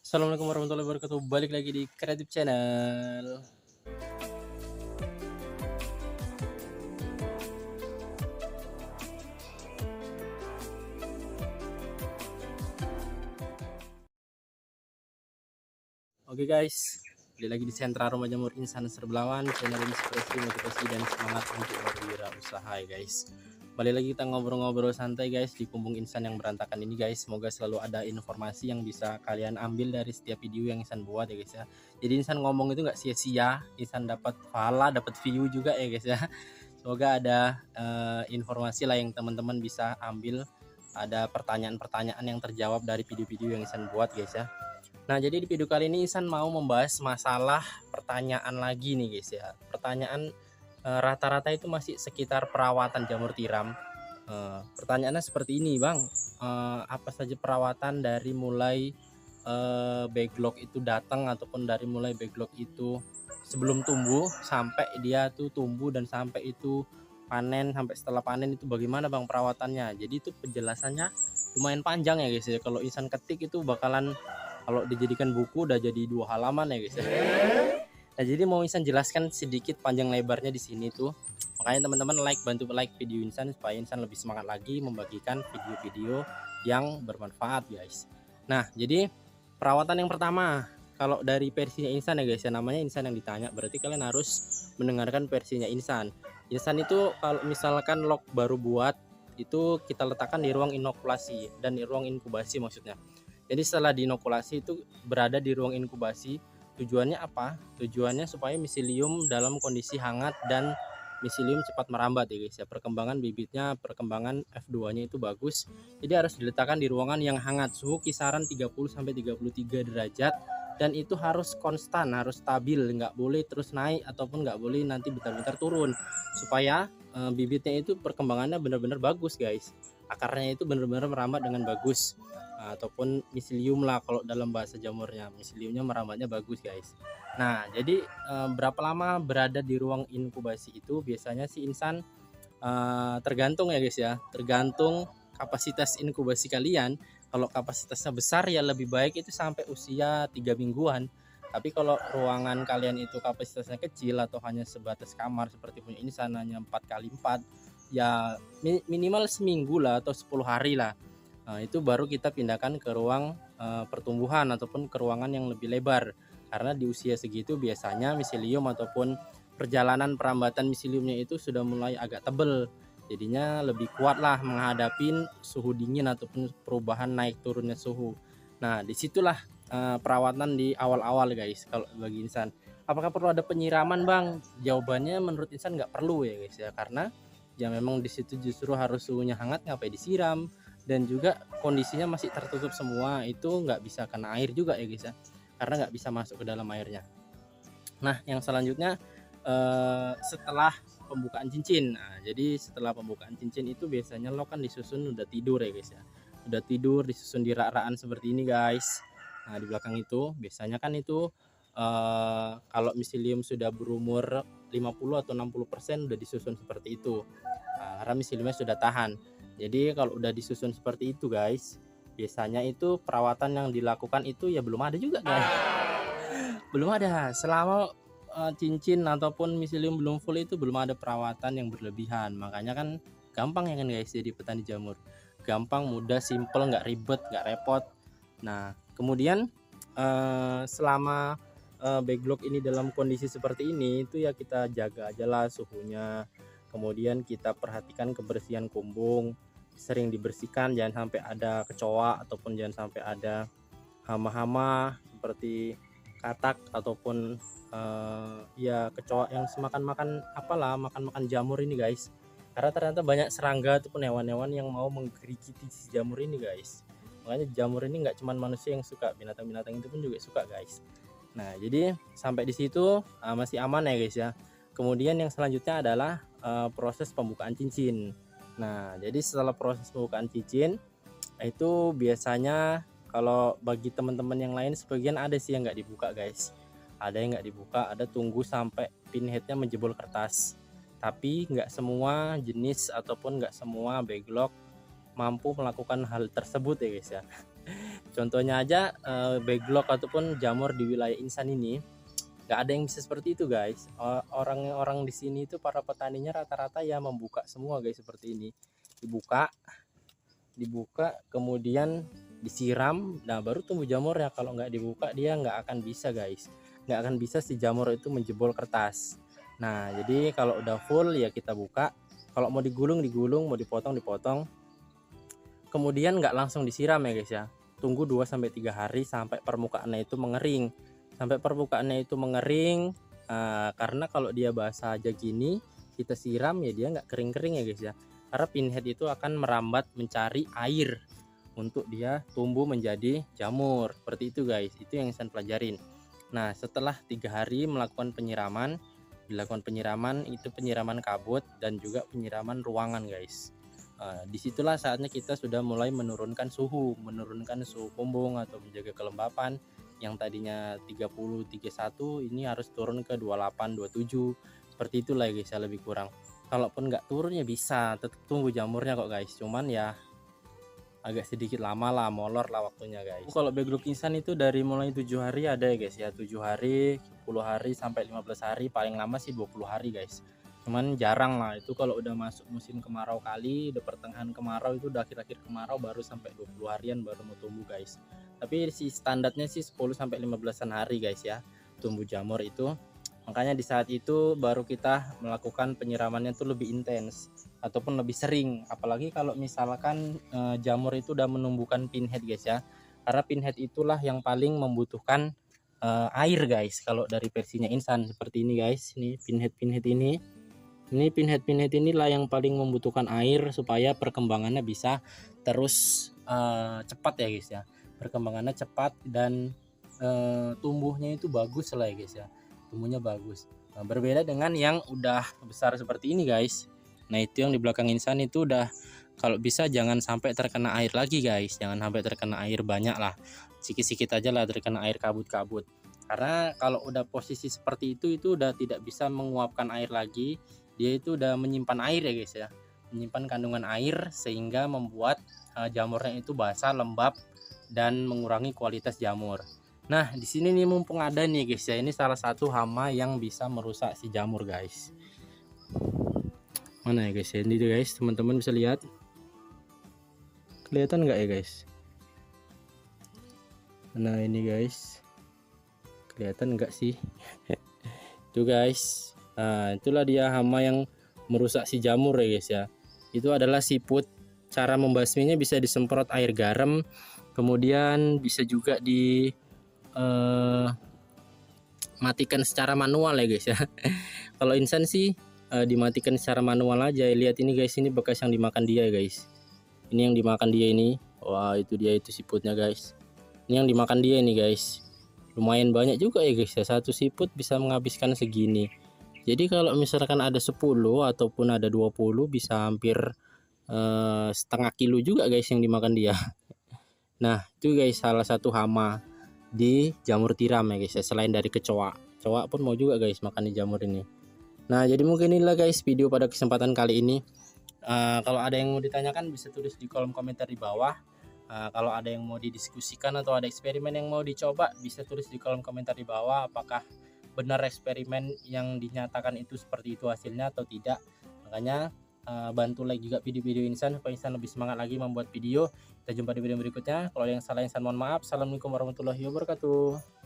Assalamualaikum warahmatullahi wabarakatuh. Balik lagi di Kreatif Channel. Oke guys, balik lagi di Sentra Rumah Jamur Insan Serbelawan, channel inspirasi, motivasi, dan semangat untuk berwirausaha ya guys. Balik lagi kita ngobrol-ngobrol santai guys di kumbung insan yang berantakan ini guys. Semoga selalu ada informasi yang bisa kalian ambil dari setiap video yang insan buat ya guys ya. Jadi insan ngomong itu nggak sia-sia, insan dapat pahala, dapat view juga ya guys ya. Semoga ada informasi lah yang teman-teman bisa ambil, ada pertanyaan-pertanyaan yang terjawab dari video-video yang insan buat guys ya. Nah, jadi di video kali ini Isan mau membahas masalah pertanyaan lagi nih guys ya. Pertanyaan rata-rata itu masih sekitar perawatan jamur tiram. Pertanyaannya seperti ini, Bang. Apa saja perawatan dari mulai backlog itu datang ataupun dari mulai backlog itu sebelum tumbuh sampai dia tuh tumbuh dan sampai itu panen, sampai setelah panen itu bagaimana Bang perawatannya. Jadi itu penjelasannya lumayan panjang ya guys ya. Kalau Isan ketik itu bakalan, kalau dijadikan buku udah jadi 2 halaman ya guys ya. Nah, jadi mau Insan jelaskan sedikit panjang lebarnya di sini tuh. Makanya teman-teman bantu like video Insan supaya Insan lebih semangat lagi membagikan video-video yang bermanfaat guys. Nah, jadi perawatan yang pertama, kalau dari versinya Insan ya guys ya, namanya Insan yang ditanya, berarti kalian harus mendengarkan versinya Insan. Insan itu kalau misalkan log baru buat itu kita letakkan di ruang inokulasi dan di ruang inkubasi maksudnya. Jadi setelah diinokulasi itu berada di ruang inkubasi. Tujuannya apa? Tujuannya supaya miselium dalam kondisi hangat dan miselium cepat merambat ya guys ya. Perkembangan bibitnya, perkembangan F2-nya itu bagus. Jadi harus diletakkan di ruangan yang hangat, suhu kisaran 30 sampai 33 derajat, dan itu harus konstan, harus stabil, nggak boleh terus naik ataupun nggak boleh nanti bentar-bentar turun, supaya bibitnya itu perkembangannya benar-benar bagus guys. Akarnya itu benar-benar merambat dengan bagus, ataupun miselium lah kalau dalam bahasa jamurnya, miseliumnya merambatnya bagus guys. Nah, jadi berapa lama berada di ruang inkubasi itu biasanya si insan tergantung ya guys ya, tergantung kapasitas inkubasi kalian. Kalau kapasitasnya besar ya lebih baik itu sampai usia 3 mingguan. Tapi kalau ruangan kalian itu kapasitasnya kecil atau hanya sebatas kamar seperti punya insan hanya 4x4, ya minimal seminggu lah atau 10 hari lah. Nah, itu baru kita pindahkan ke ruang pertumbuhan ataupun ke ruangan yang lebih lebar. Karena di usia segitu biasanya miselium ataupun perjalanan perambatan miseliumnya itu sudah mulai agak tebel. Jadinya lebih kuat lah menghadapi suhu dingin ataupun perubahan naik turunnya suhu. Nah, disitulah perawatan di awal-awal guys kalau bagi insan. Apakah perlu ada penyiraman Bang? Jawabannya menurut insan nggak perlu ya guys ya. Karena ya memang di situ justru harus suhunya hangat, ngapain disiram, dan juga kondisinya masih tertutup semua, itu nggak bisa kena air juga ya guys ya, karena nggak bisa masuk ke dalam airnya. Nah, yang selanjutnya setelah pembukaan cincin. Nah, jadi setelah pembukaan cincin itu biasanya lo kan disusun udah tidur ya guys ya, udah tidur disusun di rak-rakan seperti ini guys. Nah, di belakang itu biasanya kan itu kalau miselium sudah berumur 50 atau 60% udah disusun seperti itu. Nah, karena miseliumnya sudah tahan. Jadi kalau udah disusun seperti itu guys, biasanya itu perawatan yang dilakukan itu ya belum ada juga guys. Belum ada. Selama cincin ataupun miselium belum full itu belum ada perawatan yang berlebihan. Makanya kan gampang ya kan guys jadi petani jamur. Gampang, mudah, simple, nggak ribet, nggak repot. Nah, kemudian selama backlog ini dalam kondisi seperti ini itu ya kita jaga aja lah suhunya. Kemudian kita perhatikan kebersihan kumbung, sering dibersihkan, jangan sampai ada kecoa ataupun jangan sampai ada hama-hama seperti katak ataupun ya kecoa yang semakan-makan apalah, makan-makan jamur ini guys. Karena ternyata banyak serangga ataupun hewan-hewan yang mau menggerigiti si jamur ini guys. Makanya jamur ini nggak cuma manusia yang suka, binatang-binatang itu pun juga suka guys. Nah, jadi sampai di situ masih aman ya guys ya. Kemudian yang selanjutnya adalah proses pembukaan cincin. Nah, jadi setelah proses pembukaan cincin itu biasanya kalau bagi teman-teman yang lain sebagian ada sih yang nggak dibuka guys. Ada yang nggak dibuka, ada tunggu sampai pinheadnya menjebol kertas. Tapi nggak semua jenis ataupun nggak semua backlog mampu melakukan hal tersebut ya guys ya. Contohnya aja backlog ataupun jamur di wilayah Insan ini nggak ada yang bisa seperti itu guys. Orang-orang di sini itu para petaninya rata-rata ya membuka semua guys, seperti ini. Dibuka kemudian disiram, nah baru tumbuh jamur ya. Kalau nggak dibuka dia nggak akan bisa guys, nggak akan bisa si jamur itu menjebol kertas. Nah jadi kalau udah full ya kita buka, kalau mau digulung digulung, mau dipotong dipotong. Kemudian nggak langsung disiram ya guys ya, tunggu 2-3 hari sampai permukaannya itu mengering. Karena kalau dia basah aja gini kita siram ya dia nggak kering-kering ya guys ya, karena pinhead itu akan merambat mencari air untuk dia tumbuh menjadi jamur. Seperti itu guys, itu yang saya pelajarin. Nah setelah 3 hari melakukan penyiraman, dilakukan penyiraman itu penyiraman kabut dan juga penyiraman ruangan guys. Disitulah saatnya kita sudah mulai menurunkan suhu kumbung atau menjaga kelembapan. Yang tadinya 30 31 ini harus turun ke 28 27, seperti itulah guys ya, lebih kurang. Kalaupun nggak turun ya bisa tetap tumbuh jamurnya kok guys, cuman ya agak sedikit lama lah, molor lah waktunya guys. Kalau backlog Insan itu dari mulai 7 hari ada ya guys ya, 7 hari, 10 hari sampai 15 hari, paling lama sih 20 hari guys. Cuman jarang lah itu kalau udah masuk musim kemarau kali, udah pertengahan kemarau, itu udah akhir-akhir kemarau baru sampai 20 harian baru mau tumbuh guys. Tapi si standarnya sih 10 sampai 15-an hari guys ya tumbuh jamur itu. Makanya di saat itu baru kita melakukan penyiramannya tuh lebih intens ataupun lebih sering, apalagi kalau misalkan jamur itu udah menumbuhkan pinhead guys ya, karena pinhead itulah yang paling membutuhkan air guys. Kalau dari versinya Insan seperti ini guys, ini pinhead inilah yang paling membutuhkan air supaya perkembangannya bisa terus cepat ya guys ya, perkembangannya cepat dan tumbuhnya itu bagus lah ya guys ya, tumbuhnya bagus. Nah, berbeda dengan yang udah besar seperti ini guys. Nah itu yang di belakang Insan itu udah, kalau bisa jangan sampai terkena air lagi guys, jangan sampai terkena air banyak lah, sedikit-sedikit aja lah terkena air kabut-kabut. Karena kalau udah posisi seperti itu udah tidak bisa menguapkan air lagi, dia itu udah menyimpan air ya guys ya, menyimpan kandungan air sehingga membuat jamurnya itu basah, lembab dan mengurangi kualitas jamur. Nah di sini nih mumpung ada nih guys ya, ini salah satu hama yang bisa merusak si jamur guys. Mana ya guys ya, ini tuh guys, teman-teman bisa lihat, kelihatan nggak ya guys? Nah ini guys, kelihatan nggak sih? Itu guys, nah itulah dia hama yang merusak si jamur ya guys ya. Itu adalah siput. Cara membasminya bisa disemprot air garam, kemudian bisa juga di matikan secara manual ya guys ya. Kalau Insan sih dimatikan secara manual aja. Lihat ini guys, ini bekas yang dimakan dia guys. Ini yang dimakan dia ini. Wah itu dia, itu siputnya guys. Ini yang dimakan dia ini guys. Lumayan banyak juga ya guys ya, satu siput bisa menghabiskan segini. Jadi kalau misalkan ada 10 ataupun ada 20 bisa hampir setengah kilo juga guys yang dimakan dia. Nah itu guys salah satu hama di jamur tiram ya guys ya, selain dari kecoa. Kecoa pun mau juga guys makan di jamur ini. Nah jadi mungkin inilah guys video pada kesempatan kali ini. Kalau ada yang mau ditanyakan bisa tulis di kolom komentar di bawah. Kalau ada yang mau didiskusikan atau ada eksperimen yang mau dicoba bisa tulis di kolom komentar di bawah, apakah benar eksperimen yang dinyatakan itu seperti itu hasilnya atau tidak. Makanya bantu like juga video-video Insan supaya Insan lebih semangat lagi membuat video. Kita jumpa di video berikutnya. Kalau ada yang salah Insan mohon maaf. Assalamualaikum warahmatullahi wabarakatuh.